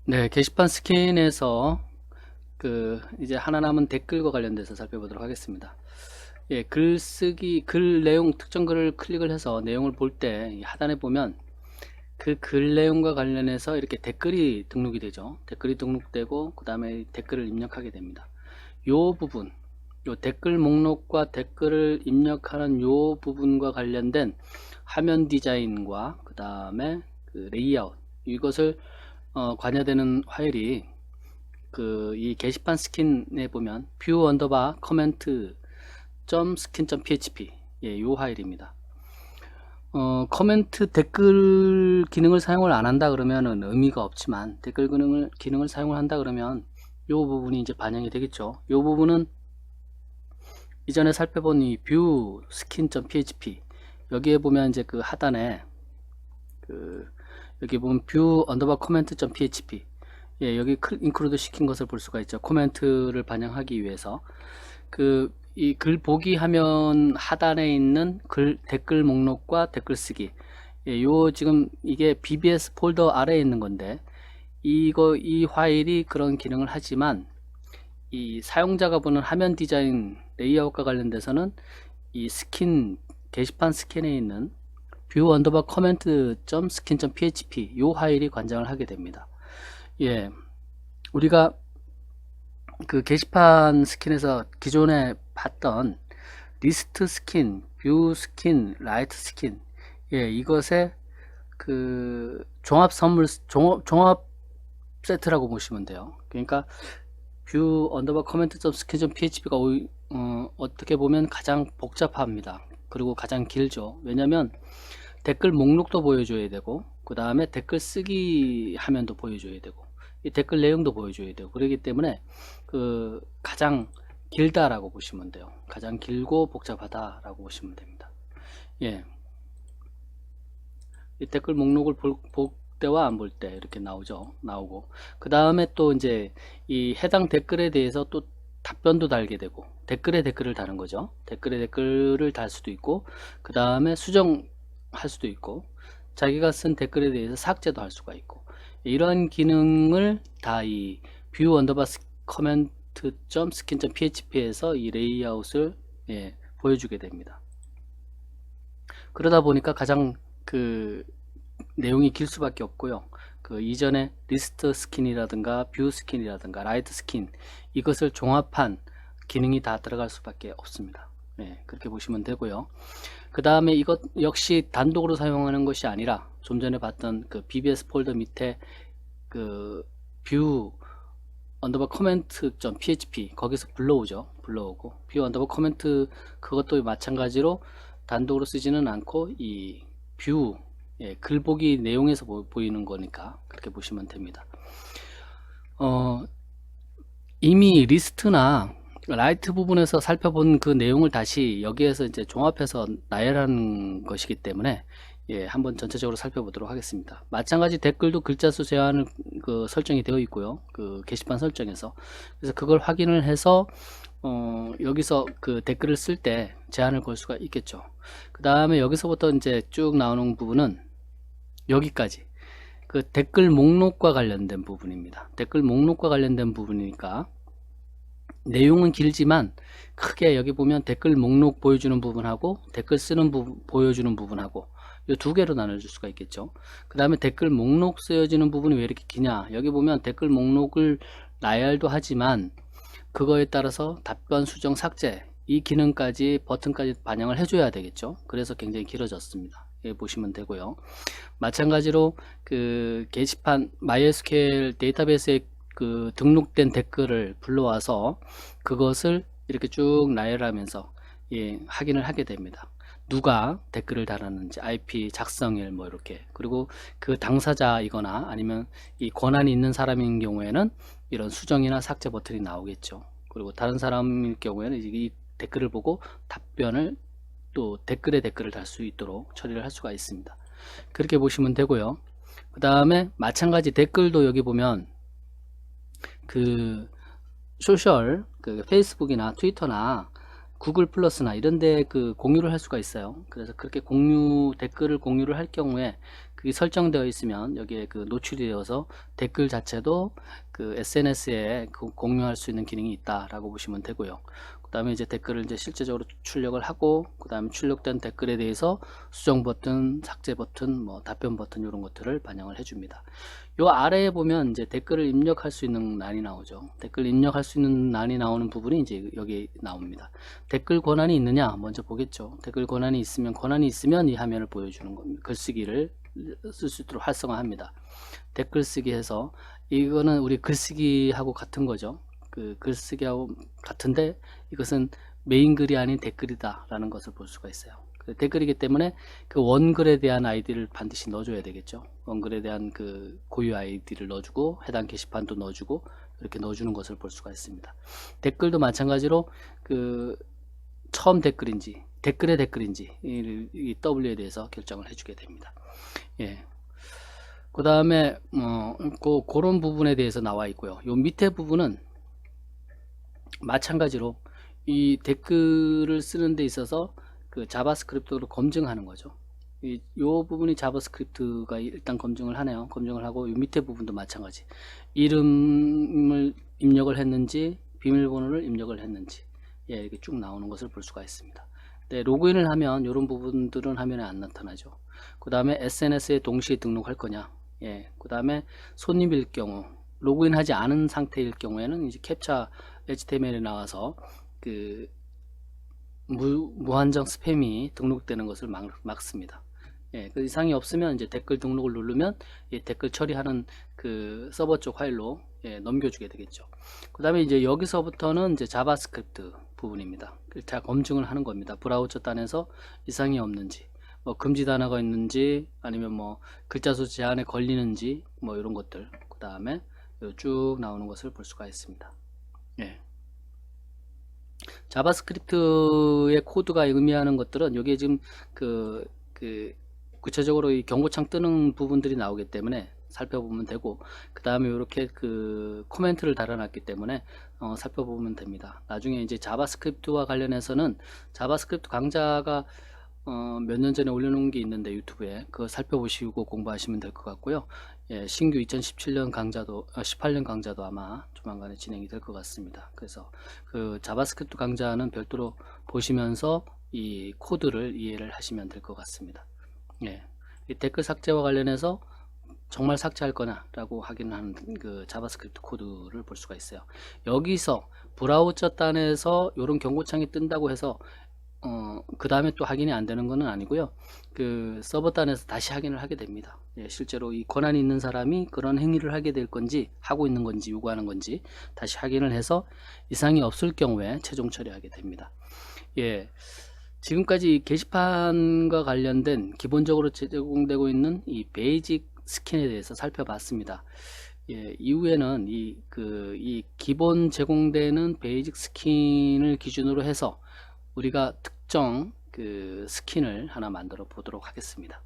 네, 게시판 스캔에서 이제 하나 남은 댓글과 관련돼서 살펴보도록 하겠습니다. 예, 글쓰기, 글 내용, 특정 글을 클릭을 해서 내용을 볼 때 하단에 보면 그 글 내용과 관련해서 이렇게 댓글이 등록이 되죠. 댓글이 등록되고 그 다음에 댓글을 입력하게 됩니다. 요 부분, 요 댓글 목록과 댓글을 입력하는 요 부분과 관련된 화면 디자인과 그 다음에 그 레이아웃, 이것을 관여되는 파일이 이 게시판 스킨에 보면 view 언더바 커멘트 점 스킨 점 php, 예, 요 파일입니다. 커멘트 댓글 기능을 사용을 안 한다 그러면은 의미가 없지만, 댓글 기능을 사용을 한다 그러면 요 부분이 이제 반영이 되겠죠. 요 부분은 이전에 살펴본 이 view skin php, 여기에 보면 이제 그 하단에 여기 보면 view 언더바 커멘트 php, 예, 여기 인클루드 시킨 것을 볼 수가 있죠. 코멘트를 반영하기 위해서 이 글 보기 화면 하단에 있는 댓글 목록과 댓글 쓰기, 예, 요 지금 이게 BBS 폴더 아래에 있는 건데, 이 파일이 그런 기능을 하지만 이 사용자가 보는 화면 디자인 레이아웃과 관련돼서는 이 게시판 스캔에 있는 view 언더바 커멘트 점 스킨 점 php 요 파일이 관장을 하게 됩니다. 예, 우리가 그 게시판 스킨에서 기존에 봤던 리스트 스킨, 뷰 스킨, 라이트 스킨, 예, 이것의 종합 세트라고 보시면 돼요. 그러니까 뷰 언더바 커멘트 점 스킨 점 php가 어떻게 보면 가장 복잡합니다. 그리고 가장 길죠. 왜냐면 댓글 목록도 보여줘야 되고, 그 다음에 댓글 쓰기 화면도 보여줘야 되고, 이 댓글 내용도 보여줘야 되고, 그렇기 때문에 가장 길다라고 보시면 돼요. 가장 길고 복잡하다라고 보시면 됩니다. 예, 이 댓글 목록을 볼 때와 안 볼 때 이렇게 나오고, 그 다음에 또 이제 이 해당 댓글에 대해서 또 답변도 달게 되고, 댓글에 댓글을 다는 거죠. 댓글에 댓글을 달 수도 있고, 그 다음에 수정할 수도 있고, 자기가 쓴 댓글에 대해서 삭제도 할 수가 있고, 이러한 기능을 다 이 view 언더바 커멘트 점 스킨 점 php에서 이 레이아웃을, 예, 보여주게 됩니다. 그러다 보니까 가장 내용이 길 수밖에 없고요. 이전에 리스트 스킨이라든가 뷰 스킨이라든가 라이트 스킨, 이것을 종합한 기능이 다 들어갈 수밖에 없습니다. 네, 그렇게 보시면 되고요. 그 다음에 이것 역시 단독으로 사용하는 것이 아니라 좀 전에 봤던 BBS 폴더 밑에 뷰 언더바 커멘트 php, 거기서 불러오고 뷰 언더바 커멘트, 그것도 마찬가지로 단독으로 쓰지는 않고 이 뷰, 예, 글보기 내용에서 보이는 거니까 그렇게 보시면 됩니다. 이미 리스트나 라이트 부분에서 살펴본 그 내용을 다시 여기에서 이제 종합해서 나열하는 것이기 때문에, 예, 한번 전체적으로 살펴보도록 하겠습니다. 마찬가지 댓글도 글자 수 제한을 설정이 되어 있고요. 게시판 설정에서. 그래서 그걸 확인을 해서 여기서 댓글을 쓸 때 제한을 걸 수가 있겠죠. 그 다음에 여기서부터 이제 쭉 나오는 부분은 여기까지 댓글 목록과 관련된 부분입니다. 댓글 목록과 관련된 부분이니까 내용은 길지만 크게 여기 보면 댓글 목록 보여주는 부분하고 댓글 쓰는 부분 보여주는 부분하고 이 두 개로 나눠줄 수가 있겠죠. 그 다음에 댓글 목록 쓰여지는 부분이 왜 이렇게 기냐, 여기 보면 댓글 목록을 나열도 하지만 그거에 따라서 답변, 수정, 삭제, 이 기능까지, 버튼까지 반영을 해줘야 되겠죠. 그래서 굉장히 길어졌습니다. 여기 보시면 되고요. 마찬가지로 게시판 MySQL 데이터베이스에 등록된 댓글을 불러와서 그것을 이렇게 쭉 나열하면서, 예, 확인을 하게 됩니다. 누가 댓글을 달았는지, IP, 작성일, 뭐 이렇게, 그리고 그 당사자이거나 아니면 이 권한이 있는 사람인 경우에는 이런 수정이나 삭제 버튼이 나오겠죠. 그리고 다른 사람일 경우에는 이 댓글을 보고 답변을, 또 댓글에 댓글을 달 수 있도록 처리를 할 수가 있습니다. 그렇게 보시면 되고요. 그 다음에 마찬가지 댓글도 여기 보면 소셜, 페이스북이나 트위터나 구글 플러스나 이런데 공유를 할 수가 있어요. 그래서 그렇게 댓글을 공유를 할 경우에 그게 설정되어 있으면 여기에 그 노출이 되어서 댓글 자체도 그 SNS에 공유할 수 있는 기능이 있다라고 보시면 되고요. 그 다음에 이제 댓글을 이제 실제적으로 출력을 하고, 그 다음에 출력된 댓글에 대해서 수정 버튼, 삭제 버튼, 뭐 답변 버튼 이런 것들을 반영을 해줍니다. 요 아래에 보면 이제 댓글을 입력할 수 있는 란이 나오죠. 댓글 입력할 수 있는 란이 나오는 부분이 이제 여기 나옵니다. 댓글 권한이 있느냐 먼저 보겠죠. 댓글 권한이 있으면 이 화면을 보여주는 겁니다. 글쓰기를 쓸 수 있도록 활성화합니다. 댓글 쓰기 해서, 이거는 우리 글쓰기하고 같은 거죠. 그 글쓰기하고 같은데 이것은 메인 글이 아닌 댓글이다 라는 것을 볼 수가 있어요. 댓글이기 때문에 그 원글에 대한 아이디를 반드시 넣어줘야 되겠죠. 원글에 대한 그 고유 아이디를 넣어주고, 해당 게시판도 넣어주고, 이렇게 넣어주는 것을 볼 수가 있습니다. 댓글도 마찬가지로 그 처음 댓글인지 댓글의 댓글인지 이 W에 대해서 결정을 해주게 됩니다. 예. 그 다음에 그런 부분에 대해서 나와 있고요. 요 밑에 부분은 마찬가지로 이 댓글을 쓰는 데 있어서 그 자바스크립트로 검증하는 거죠. 요 부분이 자바스크립트가 일단 검증을 하네요. 검증을 하고, 요 밑에 부분도 마찬가지. 이름을 입력을 했는지, 비밀번호를 입력을 했는지, 예, 이렇게 쭉 나오는 것을 볼 수가 있습니다. 네, 로그인을 하면 이런 부분들은 화면에 안 나타나죠. 그 다음에 SNS에 동시에 등록할 거냐, 예, 그 다음에 손님일 경우, 로그인하지 않은 상태일 경우에는 이제 캡처 HTML에 나와서 그 무한정 스팸이 등록되는 것을 막습니다. 예, 그 이상이 없으면 이제 댓글 등록을 누르면 이 댓글 처리하는 그 서버 쪽 파일로, 예, 넘겨주게 되겠죠. 그 다음에 이제 여기서부터는 이제 자바스크립트 부분입니다. 자, 검증을 하는 겁니다. 브라우저 단에서 이상이 없는지, 뭐 금지 단어가 있는지, 아니면 뭐 글자 수 제한에 걸리는지, 뭐 이런 것들, 그 다음에 쭉 나오는 것을 볼 수가 있습니다. 예. 자바스크립트의 코드가 의미하는 것들은 여기에 지금 구체적으로 이 경고창 뜨는 부분들이 나오기 때문에 살펴보면 되고, 그 다음에 이렇게 그 코멘트를 달아놨기 때문에 살펴보면 됩니다. 나중에 이제 자바스크립트와 관련해서는 자바스크립트 강좌가 몇 년 전에 올려놓은 게 있는데 유튜브에 그거 살펴보시고 공부하시면 될 것 같고요. 예, 신규 2017년 강좌도 18년 강좌도 아마 조만간에 진행이 될 것 같습니다. 그래서 그 자바스크립트 강좌는 별도로 보시면서 이 코드를 이해를 하시면 될 것 같습니다. 예, 이 댓글 삭제와 관련해서 정말 삭제할 거냐 라고 확인하는 그 자바스크립트 코드를 볼 수가 있어요. 여기서 브라우저 단에서 이런 경고창이 뜬다고 해서 그 다음에 또 확인이 안 되는 것은 아니고요. 그 서버 단에서 다시 확인을 하게 됩니다. 예, 실제로 이 권한이 있는 사람이 그런 행위를 하게 될 건지, 하고 있는 건지, 요구하는 건지 다시 확인을 해서 이상이 없을 경우에 최종 처리하게 됩니다. 예, 지금까지 게시판과 관련된 기본적으로 제공되고 있는 이 베이직 스킨에 대해서 살펴봤습니다. 예, 이후에는 이 기본 제공되는 베이직 스킨을 기준으로 해서 우리가 특정 그 스킨을 하나 만들어 보도록 하겠습니다.